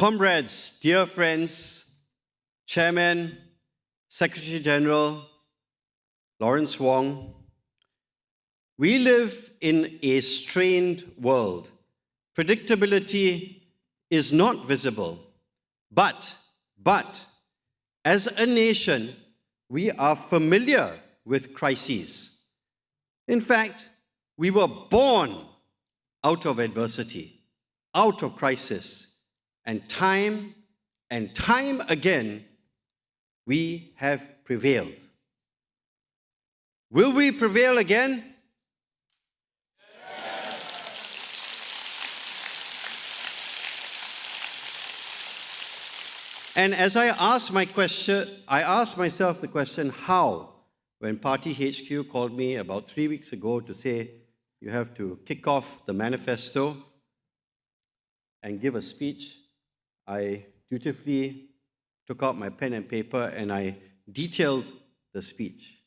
Comrades, dear friends, Chairman, Secretary General, Lawrence Wong, we live in a strained world. Predictability is not visible. But, as a nation, we are familiar with crises. In fact, we were born out of adversity, out of crisis, and time again, we have prevailed. Will we prevail again? And as I asked myself the question, how? When Party HQ called me about 3 weeks ago to say, you have to kick off the manifesto and give a speech, I dutifully took out my pen and paper and I detailed the speech.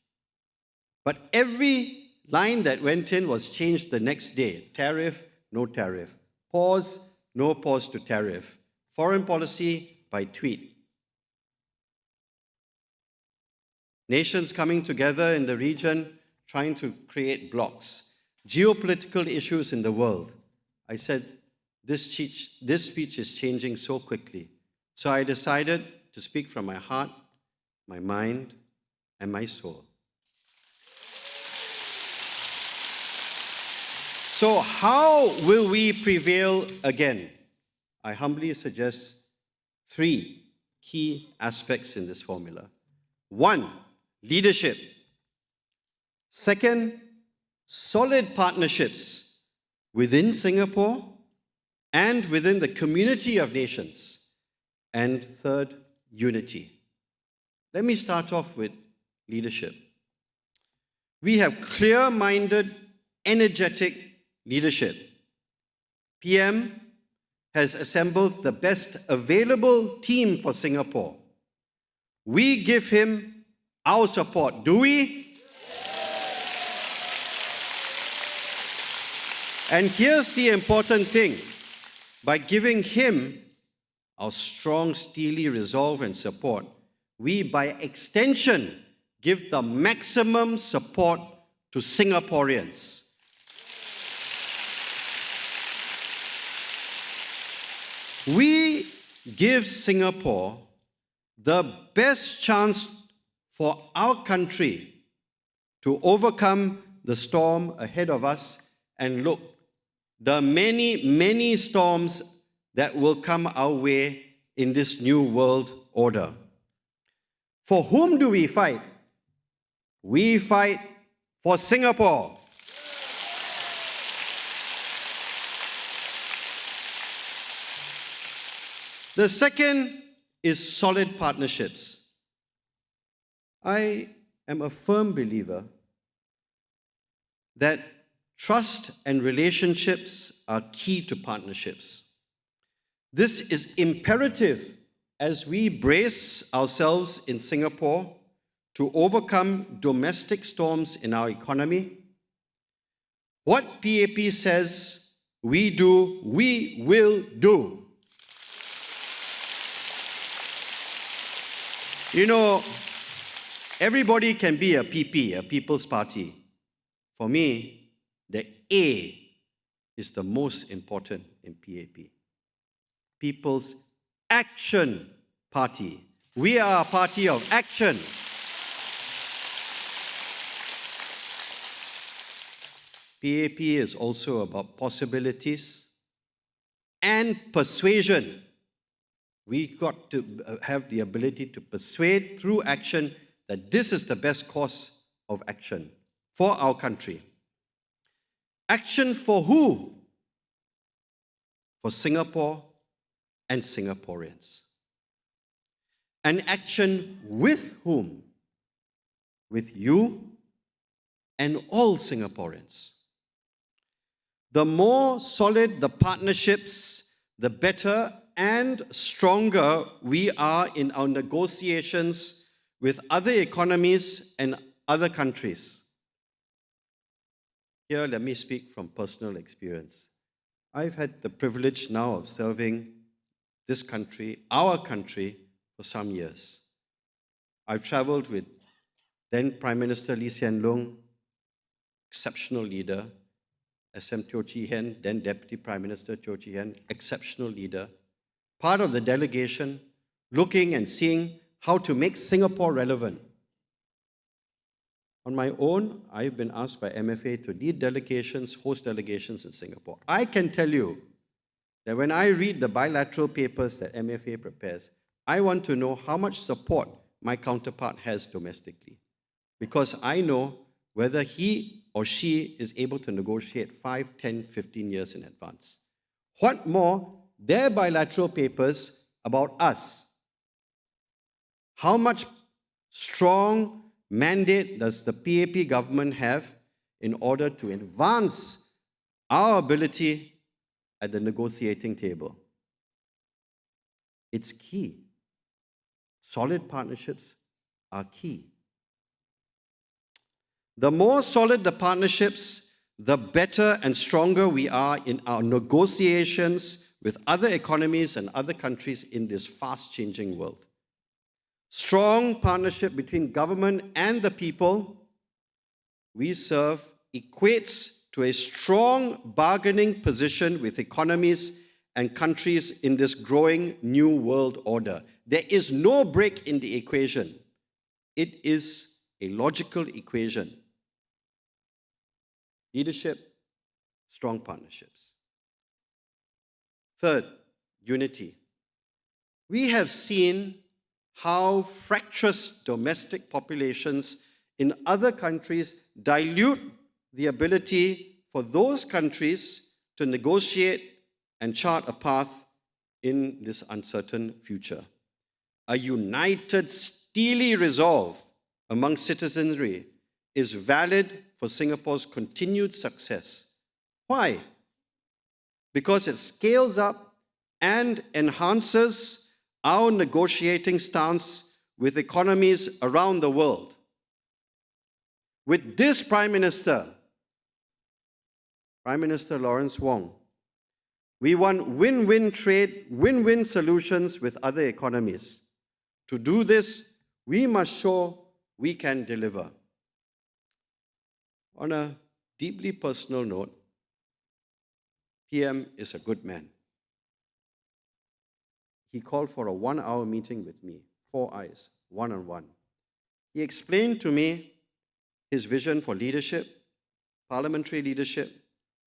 But every line that went in was changed the next day. Tariff, no tariff. Pause, no pause to tariff. Foreign policy, by tweet. Nations coming together in the region, trying to create blocks. Geopolitical issues in the world. I said, this speech is changing so quickly. So I decided to speak from my heart, my mind, and my soul. So how will we prevail again? I humbly suggest 3 key aspects in this formula. 1, leadership. 2, solid partnerships within Singapore and within the community of nations. And 3, unity. Let me start off with leadership. We have clear-minded, energetic leadership. PM has assembled the best available team for Singapore. We give him our support, do we? And here's the important thing. By giving him our strong, steely resolve and support, we, by extension, give the maximum support to Singaporeans. We give Singapore the best chance for our country to overcome the storm ahead of us, and look, the many, many storms that will come our way in this new world order. For whom do we fight? We fight for Singapore. The second is solid partnerships. I am a firm believer that trust and relationships are key to partnerships. This is imperative as we brace ourselves in Singapore to overcome domestic storms in our economy. What PAP says we do, we will do. You know, everybody can be a PP, a People's Party. For me, the A is the most important in PAP. People's Action Party. We are a party of action. PAP is also about possibilities and persuasion. We got to have the ability to persuade through action that this is the best course of action for our country. Action for who? For Singapore and Singaporeans. And action with whom? With you and all Singaporeans. The more solid the partnerships, the better and stronger we are in our negotiations with other economies and other countries. Here, let me speak from personal experience. I've had the privilege now of serving this country, our country, for some years. I've traveled with then Prime Minister Lee Hsien Loong, exceptional leader, SM Teo Chee Hean, then Deputy Prime Minister Teo Chee Hean, exceptional leader, part of the delegation, looking and seeing how to make Singapore relevant. On my own, I've been asked by MFA to lead delegations, host delegations in Singapore. I can tell you that when I read the bilateral papers that MFA prepares, I want to know how much support my counterpart has domestically, because I know whether he or she is able to negotiate 5, 10, 15 years in advance. What more, their bilateral papers about us. How much strong mandate does the PAP government have in order to advance our ability at the negotiating table? It's key. Solid partnerships are key. The more solid the partnerships, the better and stronger we are in our negotiations with other economies and other countries in this fast-changing world. Strong partnership between government and the people we serve equates to a strong bargaining position with economies and countries in this growing new world order. There is no break in the equation. It is a logical equation. Leadership, strong partnerships. Third, unity. We have seen how fractious domestic populations in other countries dilute the ability for those countries to negotiate and chart a path in this uncertain future. A united, steely resolve among citizenry is valid for Singapore's continued success. Why? Because it scales up and enhances our negotiating stance with economies around the world. With this Prime Minister Lawrence Wong, we want win-win trade, win-win solutions with other economies. To do this, we must show we can deliver. On a deeply personal note, PM is a good man. He called for a 1-hour meeting with me, 4 eyes, one-on-one. He explained to me his vision for leadership, parliamentary leadership,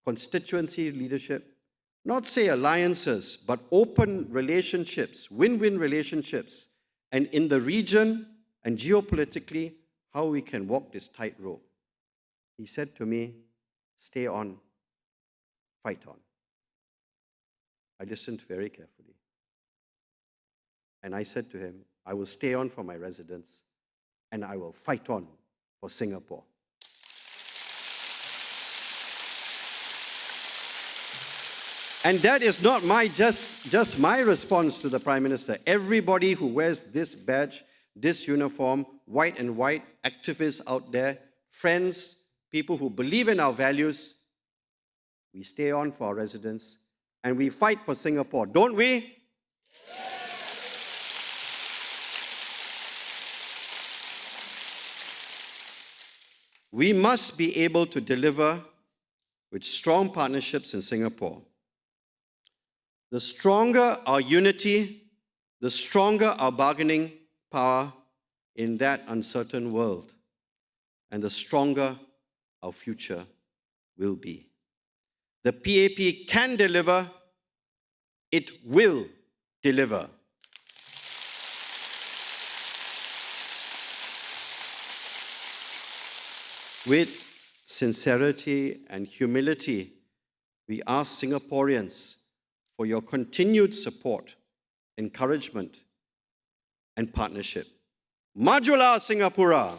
constituency leadership, not say alliances, but open relationships, win-win relationships, and in the region and geopolitically, how we can walk this tightrope. He said to me, stay on, fight on. I listened very carefully. And I said to him, I will stay on for my residents, and I will fight on for Singapore. And that is not just my response to the Prime Minister. Everybody who wears this badge, this uniform, white and white, activists out there, friends, people who believe in our values, we stay on for our residents and we fight for Singapore, don't we? We must be able to deliver with strong partnerships in Singapore. The stronger our unity, the stronger our bargaining power in that uncertain world, and the stronger our future will be. The PAP can deliver, it will deliver. With sincerity and humility, we ask Singaporeans for your continued support, encouragement, and partnership. Majulah Singapura!